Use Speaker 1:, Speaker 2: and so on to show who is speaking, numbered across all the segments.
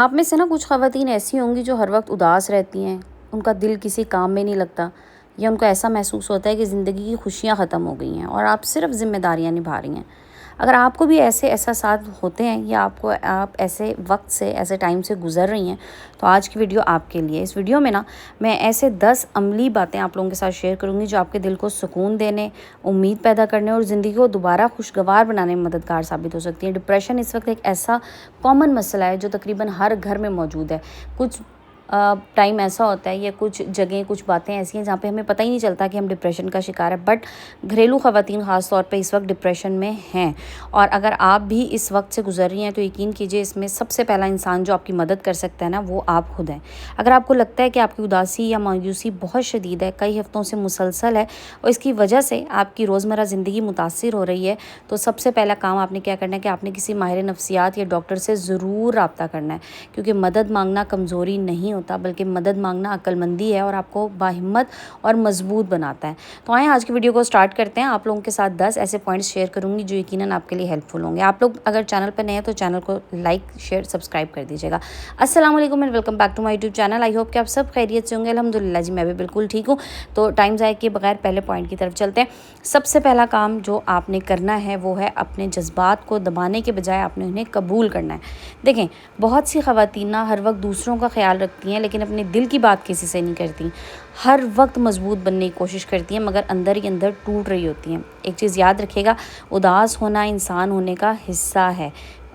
Speaker 1: آپ میں سے نا کچھ خواتین ایسی ہوں گی جو ہر وقت اداس رہتی ہیں، ان کا دل کسی کام میں نہیں لگتا، یا ان کو ایسا محسوس ہوتا ہے کہ زندگی کی خوشیاں ختم ہو گئی ہیں اور آپ صرف ذمہ داریاں نبھا رہی ہیں۔ اگر آپ کو بھی ایسے احساسات ہوتے ہیں یا آپ ایسے وقت سے ایسے ٹائم سے گزر رہی ہیں تو آج کی ویڈیو آپ کے لیے۔ اس ویڈیو میں نا میں ایسے 10 عملی باتیں آپ لوگوں کے ساتھ شیئر کروں گی جو آپ کے دل کو سکون دینے، امید پیدا کرنے اور زندگی کو دوبارہ خوشگوار بنانے میں مددگار ثابت ہو سکتی ہیں۔ ڈپریشن اس وقت ایک ایسا کامن مسئلہ ہے جو تقریباً ہر گھر میں موجود ہے۔ کچھ ٹائم ایسا ہوتا ہے یا کچھ جگہیں کچھ باتیں ایسی ہیں جہاں پہ ہمیں پتہ ہی نہیں چلتا کہ ہم ڈپریشن کا شکار ہے، بٹ گھریلو خواتین خاص طور پہ اس وقت ڈپریشن میں ہیں، اور اگر آپ بھی اس وقت سے گزر رہی ہیں تو یقین کیجئے اس میں سب سے پہلا انسان جو آپ کی مدد کر سکتا ہے نا وہ آپ خود ہیں۔ اگر آپ کو لگتا ہے کہ آپ کی اداسی یا مایوسی بہت شدید ہے، کئی ہفتوں سے مسلسل ہے اور اس کی وجہ سے آپ کی روزمرہ زندگی متاثر ہو رہی ہے، تو سب سے پہلا کام آپ نے کیا کرنا ہے کہ آپ نے کسی ماہر نفسیات یا ڈاکٹر سے ضرور رابطہ کرنا ہے، کیونکہ مدد مانگنا کمزوری نہیں ہوتا بلکہ مدد مانگنا عقل مندی ہے اور آپ کو باہمت اور مضبوط بناتا ہے۔ تو آئیں آج کی ویڈیو کو سٹارٹ کرتے ہیں۔ آپ لوگوں کے ساتھ 10 ایسے پوائنٹس شیئر کروں گی جو یقیناً آپ کے لیے ہیلپ فل ہوں گے۔ آپ لوگ اگر چینل پہ نئے ہیں تو چینل کو لائک شیئر سبسکرائب کر دیجیے گا۔ السلام علیکم and welcome back to my YouTube channel. I hope کہ آپ سب خیریت سے ہوں گے۔ الحمدللہ جی میں بھی بالکل ٹھیک ہوں۔ تو ٹائم ضائع کیے بغیر پہلے پوائنٹ کی طرف چلتے ہیں۔ سب سے پہلا کام جو آپ نے کرنا ہے وہ ہے اپنے جذبات کو دبانے کے بجائے آپ نے انہیں قبول کرنا ہے۔ دیکھیں، بہت سی خواتین ہر وقت دوسروں کا خیال رکھتی ہیں لیکن اپنے دل کی بات کسی سے نہیں کرتی، ہر وقت مضبوط بننے کی کوشش کرتی ہیں مگر اندر ہی اندر ٹوٹ رہی ہوتی ہیں۔ ایک چیز یاد رکھیے گا، اداس ہونا انسان ہونے کا حصہ ہے۔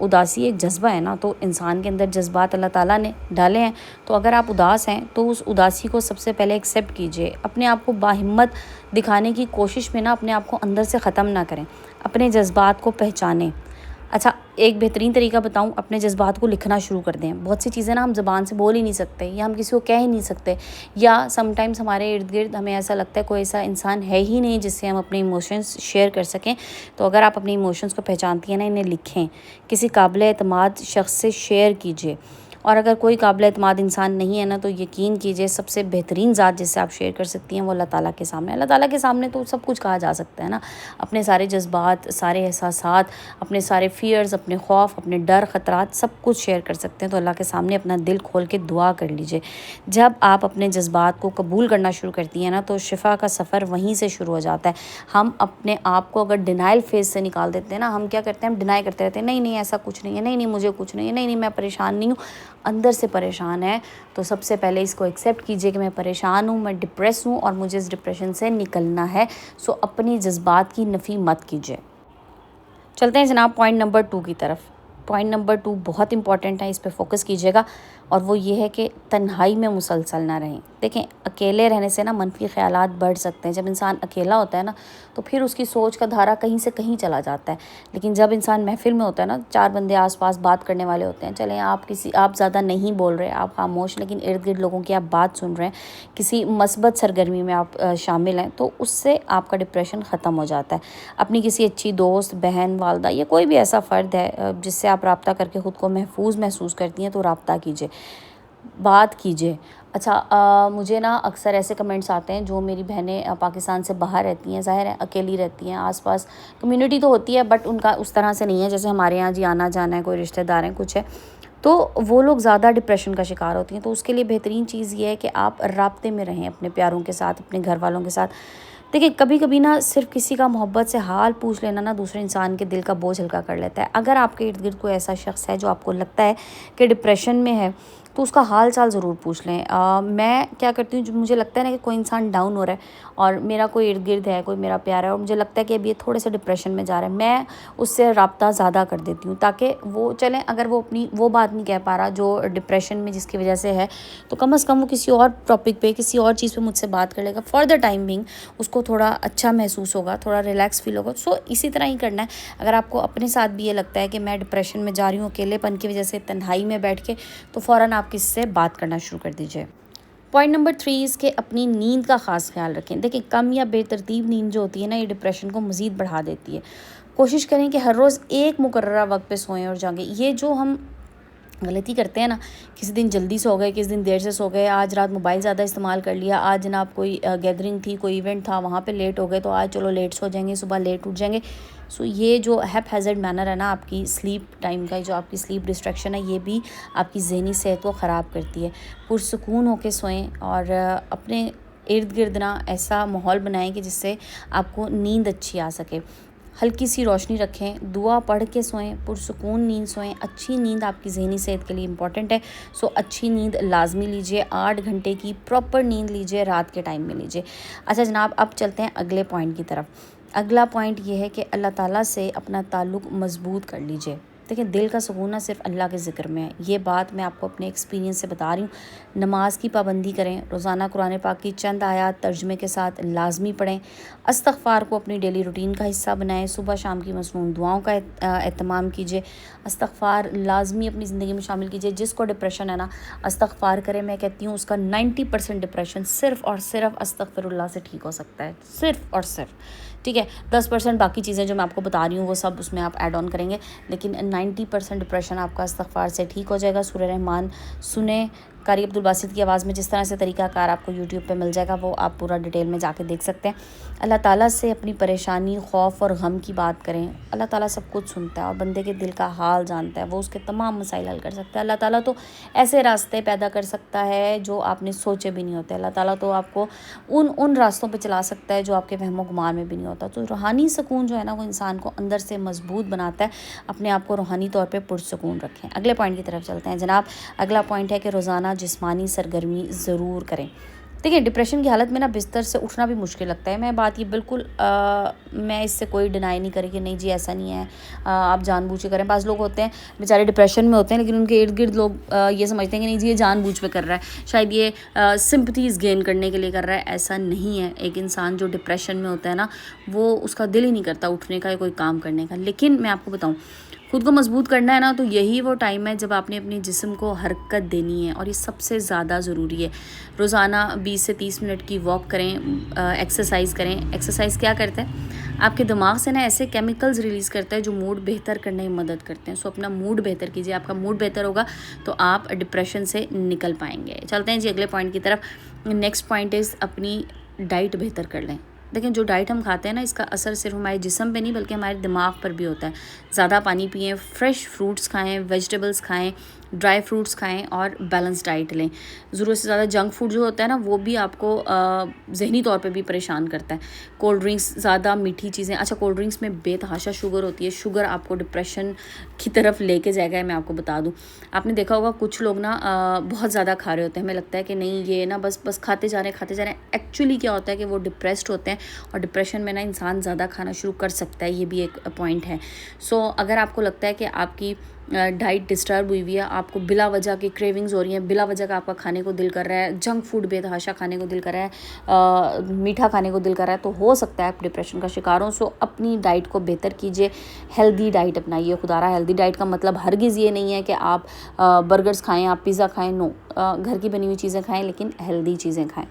Speaker 1: اداسی ایک جذبہ ہے نا، تو انسان کے اندر جذبات اللہ تعالیٰ نے ڈالے ہیں، تو اگر آپ اداس ہیں تو اس اداسی کو سب سے پہلے ایکسیپٹ کیجئے۔ اپنے آپ کو باہمت دکھانے کی کوشش میں نا اپنے آپ کو اندر سے ختم نہ کریں، اپنے جذبات کو پہچانیں۔ اچھا، ایک بہترین طریقہ بتاؤں، اپنے جذبات کو لکھنا شروع کر دیں۔ بہت سی چیزیں نا ہم زبان سے بول ہی نہیں سکتے یا ہم کسی کو کہہ ہی نہیں سکتے، یا سم ٹائمز ہمارے ارد گرد ہمیں ایسا لگتا ہے کوئی ایسا انسان ہے ہی نہیں جس سے ہم اپنے ایموشنز شیئر کر سکیں۔ تو اگر آپ اپنے ایموشنز کو پہچانتی ہیں نا، انہیں لکھیں، کسی قابل اعتماد شخص سے شیئر کیجیے، اور اگر کوئی قابل اعتماد انسان نہیں ہے نا تو یقین کیجیے سب سے بہترین ذات جس سے آپ شیئر کر سکتی ہیں وہ اللہ تعالیٰ کے سامنے۔ اللہ تعالیٰ کے سامنے تو سب کچھ کہا جا سکتا ہے نا، اپنے سارے جذبات، سارے احساسات، اپنے سارے فیئرز، اپنے خوف، اپنے ڈر، خطرات، سب کچھ شیئر کر سکتے ہیں۔ تو اللہ کے سامنے اپنا دل کھول کے دعا کر لیجئے۔ جب آپ اپنے جذبات کو قبول کرنا شروع کرتی ہیں نا تو شفا کا سفر وہیں سے شروع ہو جاتا ہے۔ ہم اپنے آپ کو اگر ڈینائل فیز سے نکال دیتے ہیں نا، ہم کیا کرتے ہیں، ہم ڈینائی کرتے رہتے ہیں، نہیں ایسا کچھ نہیں ہے، نہیں مجھے کچھ نہیں ہے، نہیں میں پریشان نہیں ہوں۔ اندر سے پریشان ہے تو سب سے پہلے اس کو ایکسیپٹ کیجئے کہ میں پریشان ہوں، میں ڈپریس ہوں اور مجھے اس ڈپریشن سے نکلنا ہے۔ سو اپنی جذبات کی نفی مت کیجئے۔ چلتے ہیں جناب پوائنٹ نمبر 2 کی طرف۔ پوائنٹ نمبر 2 بہت امپورٹنٹ ہے، اس پہ فوکس کیجیے گا، اور وہ یہ ہے کہ تنہائی میں مسلسل نہ رہیں۔ دیکھیں، اکیلے رہنے سے نا منفی خیالات بڑھ سکتے ہیں۔ جب انسان اکیلا ہوتا ہے نا تو پھر اس کی سوچ کا دھارا کہیں سے کہیں چلا جاتا ہے، لیکن جب انسان محفل میں ہوتا ہے نا، 4 بندے آس پاس بات کرنے والے ہوتے ہیں، چلیں آپ زیادہ نہیں بول رہے، آپ خاموش، لیکن ارد گرد لوگوں کی آپ بات سن رہے ہیں، کسی مثبت سرگرمی میں آپ شامل ہیں، تو اس سے آپ کا ڈپریشن ختم ہو جاتا ہے۔ اپنی کسی اچھی دوست، بہن، والدہ یا کوئی بھی ایسا فرد ہے جس سے آپ رابطہ کر کے خود کو محفوظ محسوس کرتی ہیں تو رابطہ کیجیے، بات کیجیے۔ اچھا، مجھے نا اکثر ایسے کمنٹس آتے ہیں، جو میری بہنیں پاکستان سے باہر رہتی ہیں، ظاہر ہے اکیلی رہتی ہیں، آس پاس کمیونٹی تو ہوتی ہے بٹ ان کا اس طرح سے نہیں ہے جیسے ہمارے یہاں جی آنا جانا ہے، کوئی رشتہ دار ہیں، کچھ ہے، تو وہ لوگ زیادہ ڈپریشن کا شکار ہوتی ہیں۔ تو اس کے لیے بہترین چیز یہ ہے کہ آپ رابطے میں رہیں اپنے پیاروں کے ساتھ، اپنے گھر والوں کے ساتھ۔ دیکھیں، کبھی کبھی نا صرف کسی کا محبت سے حال پوچھ لینا نا دوسرے انسان کے دل کا بوجھ ہلکا کر لیتا ہے۔ اگر آپ کے ارد گرد کوئی ایسا شخص ہے جو آپ کو لگتا ہے کہ ڈپریشن میں ہے تو اس کا حال چال ضرور پوچھ لیں۔ میں کیا کرتی ہوں، جو مجھے لگتا ہے نا کہ کوئی انسان ڈاؤن ہو رہا ہے اور میرا کوئی ارد گرد ہے، کوئی میرا پیارا ہے اور مجھے لگتا ہے کہ اب یہ تھوڑے سے ڈپریشن میں جا رہا ہے، میں اس سے رابطہ زیادہ کر دیتی ہوں تاکہ وہ چلیں، اگر وہ اپنی وہ بات نہیں کہہ پا رہا جو ڈپریشن میں جس کی وجہ سے ہے، تو کم از کم وہ کسی اور ٹاپک پہ، کسی اور چیز پہ مجھ سے بات کر لے گا۔ فار دا ٹائم بینگ اس کو تھوڑا اچھا محسوس ہوگا، تھوڑا ریلیکس فیل ہوگا۔ سو اسی طرح ہی کرنا ہے۔ اگر آپ کو اپنے ساتھ بھی یہ لگتا ہے کہ میں ڈپریشن میں جا رہی ہوں اکیلے پن کی وجہ سے، تنہائی میں بیٹھ کے، تو فوراً آپ کس سے بات کرنا شروع کر دیجئے۔ پوائنٹ نمبر 3 اس کے اپنی نیند کا خاص خیال رکھیں۔ دیکھیں، کم یا بے ترتیب نیند جو ہوتی ہے نا، یہ ڈپریشن کو مزید بڑھا دیتی ہے۔ کوشش کریں کہ ہر روز ایک مقررہ وقت پہ سوئیں اور جاگیں۔ یہ جو ہم غلطی کرتے ہیں نا، کسی دن جلدی سو گئے، کسی دن دیر سے سو گئے، آج رات موبائل زیادہ استعمال کر لیا، آج جناب کوئی گیدرنگ تھی، کوئی ایونٹ تھا، وہاں پہ لیٹ ہو گئے تو آج چلو لیٹ سو جائیں گے، صبح لیٹ اٹھ جائیں گے. سو یہ جو ہیپ ہیزرڈ مینر ہے نا آپ کی سلیپ ٹائم کا، جو آپ کی سلیپ ڈسٹریکشن ہے، یہ بھی آپ کی ذہنی صحت کو خراب کرتی ہے. پرسکون ہو کے سوئیں اور اپنے ارد گرد نا ایسا ماحول بنائیں کہ جس سے آپ کو نیند اچھی آ سکے. ہلکی سی روشنی رکھیں، دعا پڑھ کے سوئیں، پرسکون نیند سوئیں. اچھی نیند آپ کی ذہنی صحت کے لیے امپورٹنٹ ہے. سو اچھی نیند لازمی لیجیے، 8 گھنٹے کی پراپر نیند لیجیے، رات کے ٹائم میں لیجیے. اچھا جناب، اب چلتے ہیں اگلے پوائنٹ کی طرف. اگلا پوائنٹ یہ ہے کہ اللہ تعالیٰ سے اپنا تعلق مضبوط کر لیجیے. دیکھیں، دل کا سکون نہ صرف اللہ کے ذکر میں ہے. یہ بات میں آپ کو اپنے ایکسپیرینس سے بتا رہی ہوں. نماز کی پابندی کریں، روزانہ قرآن پاک کی چند آیات ترجمے کے ساتھ لازمی پڑھیں. استغفار کو اپنی ڈیلی روٹین کا حصہ بنائیں. صبح شام کی مصنون دعاؤں کا اہتمام کیجیے. استغفار لازمی اپنی زندگی میں شامل کیجیے. جس کو ڈپریشن ہے نا، استغفار کرے. میں کہتی ہوں اس کا 90% ڈپریشن صرف اور صرف استغفر اللہ سے ٹھیک ہو سکتا ہے، صرف اور صرف. ٹھیک ہے، 10% باقی چیزیں جو میں آپ کو بتا رہی ہوں وہ سب اس میں آپ ایڈ آن کریں گے، لیکن 90% ڈپریشن آپ کا استغفار سے ٹھیک ہو جائے گا. سورہ رحمان سنیں قاری عبدالباسط کی آواز میں. جس طرح سے طریقہ کار آپ کو یوٹیوب پہ مل جائے گا، وہ آپ پورا ڈیٹیل میں جا کے دیکھ سکتے ہیں. اللہ تعالیٰ سے اپنی پریشانی، خوف اور غم کی بات کریں. اللہ تعالیٰ سب کچھ سنتا ہے اور بندے کے دل کا حال جانتا ہے. وہ اس کے تمام مسائل حل کر سکتا ہے. اللہ تعالیٰ تو ایسے راستے پیدا کر سکتا ہے جو آپ نے سوچے بھی نہیں ہوتے. اللہ تعالیٰ تو آپ کو ان راستوں پہ چلا سکتا ہے جو آپ کے وہم و گمان میں بھی نہیں ہوتا. تو روحانی سکون جو ہے نا، وہ انسان کو اندر سے مضبوط بناتا ہے. اپنے آپ کو روحانی طور پہ پرسکون رکھیں. اگلے پوائنٹ کی طرف چلتے ہیں جناب. اگلا پوائنٹ ہے کہ روزانہ جسمانی سرگرمی ضرور کریں. دیکھیں، ڈپریشن کی حالت میں نا بستر سے اٹھنا بھی مشکل لگتا ہے. میں بات یہ بالکل میں اس سے کوئی ڈینائی نہیں کرے کہ نہیں جی ایسا نہیں ہے، آپ جان بوجھ کے کریں. بعض لوگ ہوتے ہیں بیچارے ڈپریشن میں ہوتے ہیں، لیکن ان کے ارد گرد لوگ یہ سمجھتے ہیں کہ نہیں جی یہ جان بوجھ پہ کر رہا ہے، شاید یہ سمپتیز گین کرنے کے لیے کر رہا ہے. ایسا نہیں ہے. ایک انسان جو ڈپریشن میں ہوتا ہے نا، وہ اس کا دل ہی نہیں کرتا اٹھنے کا یا کوئی کام کرنے کا. لیکن میں آپ کو بتاؤں، خود کو مضبوط کرنا ہے نا، تو یہی وہ ٹائم ہے جب آپ نے اپنے جسم کو حرکت دینی ہے، اور یہ سب سے زیادہ ضروری ہے. روزانہ 20 سے 30 منٹ کی واک کریں، ایکسرسائز کریں. ایکسرسائز کیا کرتا ہے؟ آپ کے دماغ سے نا ایسے کیمیکلز ریلیز کرتا ہے جو موڈ بہتر کرنے میں مدد کرتے ہیں. سو اپنا موڈ بہتر کیجیے. آپ کا موڈ بہتر ہوگا تو آپ ڈپریشن سے نکل پائیں گے. چلتے ہیں جی اگلے پوائنٹ کی طرف. نیکسٹ پوائنٹ از اپنی ڈائٹ بہتر کر لیں. دیکھیں، جو ڈائٹ ہم کھاتے ہیں نا، اس کا اثر صرف ہمارے جسم پہ نہیں بلکہ ہمارے دماغ پر بھی ہوتا ہے. زیادہ پانی پئیں، فریش فروٹس کھائیں، ویجیٹیبلس کھائیں، ڈرائی فروٹس کھائیں اور بیلنس ڈائٹ لیں. ضرورت سے زیادہ جنک فوڈ جو ہوتا ہے نا، وہ بھی آپ کو ذہنی طور پہ بھی پریشان کرتا ہے. کولڈ ڈرنکس، زیادہ میٹھی چیزیں. اچھا، کولڈ ڈرنکس میں بے تحاشا شوگر ہوتی ہے. شوگر آپ کو ڈپریشن کی طرف لے کے جائے گا. میں آپ کو بتا دوں، آپ نے دیکھا ہوگا کچھ لوگ نا بہت زیادہ کھا رہے ہوتے ہیں. ہمیں لگتا ہے کہ نہیں یہ نا بس کھاتے جا رہے ہیں. ایکچولی کیا ہوتا ہے کہ وہ ڈپریسڈ ہوتے ہیں، اور ڈپریشن میں نا انسان زیادہ کھانا شروع کر سکتا ہے. یہ بھی ایک پوائنٹ ہے. سو اگر آپ کو لگتا ہے کہ آپ کی ڈائٹ ڈسٹرب ہوئی ہے، آپ کو بلا وجہ کی کریونگز ہو رہی ہیں، بلا وجہ کا آپ کا کھانے کو دل کر رہا ہے، جنک فوڈ بے تحاشا کھانے کو دل کر رہا ہے، میٹھا کھانے کو دل کر رہا ہے، تو ہو سکتا ہے آپ ڈپریشن کا شکار ہوں. سو اپنی ڈائٹ کو بہتر کیجیے. ہیلدی ڈائٹ اپنائیے. خدا رہا ہیلدی ڈائٹ کا مطلب ہرگز یہ نہیں ہے کہ آپ برگرز کھائیں، آپ پیزا کھائیں. نو، گھر کی بنی ہوئی چیزیں کھائیں لیکن ہیلدی چیزیں کھائیں.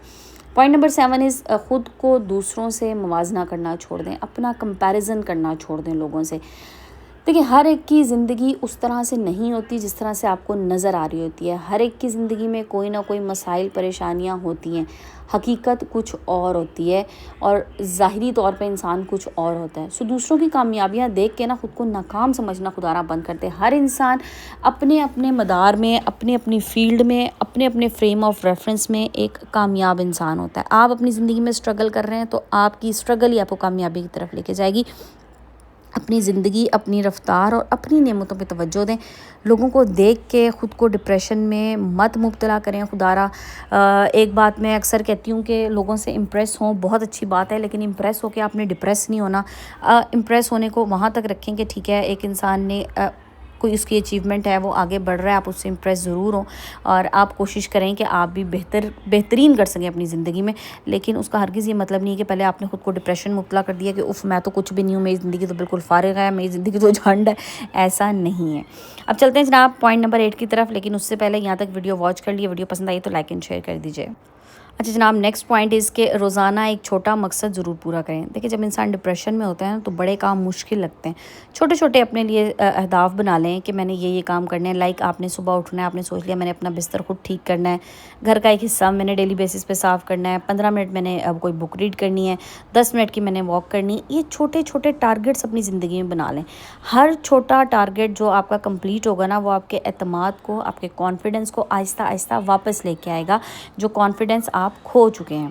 Speaker 1: پوائنٹ نمبر 7 از خود کو دوسروں سے موازنہ کرنا چھوڑ دیں. اپنا کمپیریزن کرنا چھوڑ دیں لوگوں سے. دیکھیں، ہر ایک کی زندگی اس طرح سے نہیں ہوتی جس طرح سے آپ کو نظر آ رہی ہوتی ہے. ہر ایک کی زندگی میں کوئی نہ کوئی مسائل، پریشانیاں ہوتی ہیں. حقیقت کچھ اور ہوتی ہے اور ظاہری طور پہ انسان کچھ اور ہوتا ہے. سو دوسروں کی کامیابیاں دیکھ کے نا خود کو ناکام سمجھنا خدا را بند کرتے. ہر انسان اپنے اپنے مدار میں، اپنے اپنی فیلڈ میں، اپنے اپنے فریم آف ریفرنس میں ایک کامیاب انسان ہوتا ہے. آپ اپنی زندگی میں اسٹرگل کر رہے ہیں تو آپ کی اسٹرگل ہی آپ کو کامیابی کی طرف لے کے جائے گی. اپنی زندگی، اپنی رفتار اور اپنی نعمتوں پہ توجہ دیں. لوگوں کو دیکھ کے خود کو ڈپریشن میں مت مبتلا کریں. خدا را ایک بات میں اکثر کہتی ہوں کہ لوگوں سے امپریس ہوں، بہت اچھی بات ہے، لیکن امپریس ہو کے آپ نے ڈپریس نہیں ہونا. امپریس ہونے کو وہاں تک رکھیں کہ ٹھیک ہے، ایک انسان نے کوئی اس کی اچیومنٹ ہے، وہ آگے بڑھ رہا ہے، آپ اس سے امپریس ضرور ہوں اور آپ کوشش کریں کہ آپ بھی بہترین کر سکیں اپنی زندگی میں. لیکن اس کا ہرگز یہ مطلب نہیں ہے کہ پہلے آپ نے خود کو ڈپریشن مبتلا کر دیا کہ میں تو کچھ بھی نہیں ہوں، میری زندگی تو بالکل فارغ ہے، میری زندگی تو جھنڈ ہے. ایسا نہیں ہے. اب چلتے ہیں جناب پوائنٹ نمبر 8 کی طرف، لیکن اس سے پہلے یہاں تک ویڈیو واچ کر لیے. ویڈیو پسند آئی تو لائک اینڈ شیئر کر دیجیے. اچھا جناب، نیکسٹ پوائنٹ از کہ روزانہ ایک چھوٹا مقصد ضرور پورا کریں۔ دیکھیں جب انسان ڈپریشن میں ہوتا ہے نا تو بڑے کام مشکل لگتے ہیں۔ چھوٹے چھوٹے اپنے لیے اہداف بنا لیں کہ میں نے یہ کام کرنے ہیں۔ لائک آپ نے صبح اٹھنا ہے، آپ نے سوچ لیا میں نے اپنا بستر خود ٹھیک کرنا ہے، گھر کا ایک حصہ میں نے ڈیلی بیسس پہ صاف کرنا ہے، 15 منٹ میں نے کوئی بک ریڈ کرنی ہے، 10 منٹ کی میں نے واک کرنی ہے۔ یہ چھوٹے چھوٹے ٹارگیٹس اپنی زندگی میں بنا لیں۔ ہر چھوٹا ٹارگیٹ جو آپ کا کمپلیٹ ہوگا نا وہ آپ کے اعتماد کو، آپ کے کانفیڈنس کو آہستہ آہستہ واپس لے کے آئے گا، جو کانفیڈنس آپ کھو چکے ہیں۔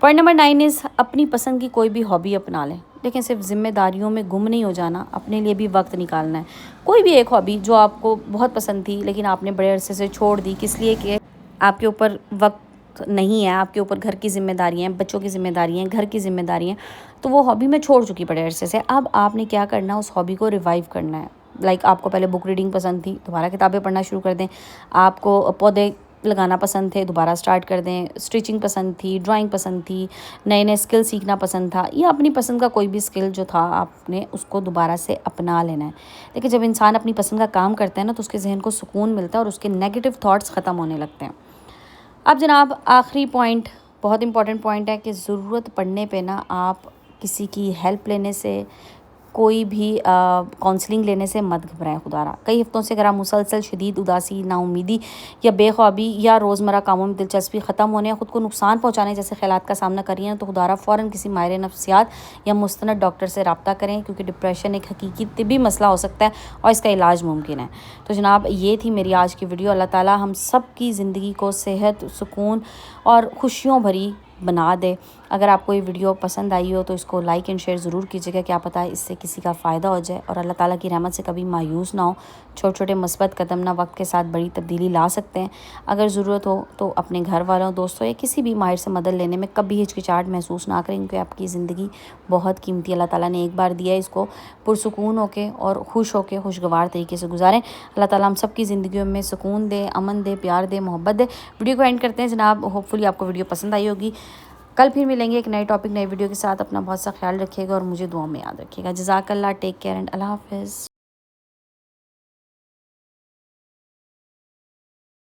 Speaker 1: پوائنٹ نمبر 9 از اپنی پسند کی کوئی بھی ہابی اپنا لیں۔ دیکھیں صرف ذمہ داریوں میں گم نہیں ہو جانا، اپنے لیے بھی وقت نکالنا ہے۔ کوئی بھی ایک ہابی جو آپ کو بہت پسند تھی لیکن آپ نے بڑے عرصے سے چھوڑ دی، کس لیے کہ آپ کے اوپر وقت نہیں ہے، آپ کے اوپر گھر کی ذمہ داریاں ہیں، بچوں کی ذمہ داریاں ہیں، گھر کی ذمہ داریاں ہیں، تو وہ ہابی میں چھوڑ چکی بڑے عرصے سے۔ اب آپ نے کیا کرنا ہے، اس ہابی کو ریوائیو کرنا ہے۔ لائک آپ کو پہلے بک ریڈنگ پسند تھی، دوبارہ کتابیں پڑھنا شروع کر دیں۔ آپ کو پودے لگانا پسند تھے، دوبارہ سٹارٹ کر دیں۔ اسٹیچنگ پسند تھی، ڈرائنگ پسند تھی، نئے نئے اسکل سیکھنا پسند تھا، یا اپنی پسند کا کوئی بھی اسکل جو تھا آپ نے اس کو دوبارہ سے اپنا لینا ہے۔ دیکھیں جب انسان اپنی پسند کا کام کرتا ہے نا تو اس کے ذہن کو سکون ملتا ہے اور اس کے نیگیٹو تھاٹس ختم ہونے لگتے ہیں۔ اب جناب آخری پوائنٹ بہت امپورٹنٹ پوائنٹ ہے کہ ضرورت پڑنے پہ نا آپ کسی کی ہیلپ لینے سے، کوئی بھی کاؤنسلنگ لینے سے مت گھبرائیں خدا را۔ کئی ہفتوں سے اگر آپ مسلسل شدید اداسی، نا امیدی یا بے خوابی یا روزمرہ کاموں میں دلچسپی ختم ہونے یا خود کو نقصان پہنچانے جیسے خیالات کا سامنا کر رہی ہیں تو خدا را فوراً کسی ماہر نفسیات یا مستند ڈاکٹر سے رابطہ کریں، کیونکہ ڈپریشن ایک حقیقی طبی مسئلہ ہو سکتا ہے اور اس کا علاج ممکن ہے۔ تو جناب یہ تھی میری آج کی ویڈیو۔ اللہ تعالیٰ ہم سب کی زندگی کو صحت، سکون اور خوشیوں بھری بنا دے۔ اگر آپ کو یہ ویڈیو پسند آئی ہو تو اس کو لائک اینڈ شیئر ضرور کیجیے گا، کیا پتہ اس سے کسی کا فائدہ ہو جائے، اور اللہ تعالیٰ کی رحمت سے کبھی مایوس نہ ہو۔ چھوٹے چھوٹے مثبت قدم نہ وقت کے ساتھ بڑی تبدیلی لا سکتے ہیں۔ اگر ضرورت ہو تو اپنے گھر والوں، دوستوں یا کسی بھی ماہر سے مدد لینے میں کبھی ہچکچاہٹ محسوس نہ کریں، کیونکہ آپ کی زندگی بہت قیمتی اللہ تعالیٰ نے ایک بار دیا ہے، اس کو پرسکون ہو کے اور خوش ہو کے خوشگوار طریقے سے گزاریں۔ اللہ تعالیٰ ہم سب کی زندگیوں میں سکون دے، امن دے، پیار دے، محبت دے۔ ویڈیو کو اینڈ کرتے ہیں جناب، ہوپ فلی آپ کو ویڈیو پسند آئی ہوگی۔ کل پھر ملیں گے ایک نئے ٹاپک، نئے ویڈیو کے ساتھ۔ اپنا بہت سا خیال رکھیے گا اور مجھے دعاؤں میں یاد رکھیے گا۔ جزاک اللہ، ٹیک کیئر اینڈ اللہ حافظ۔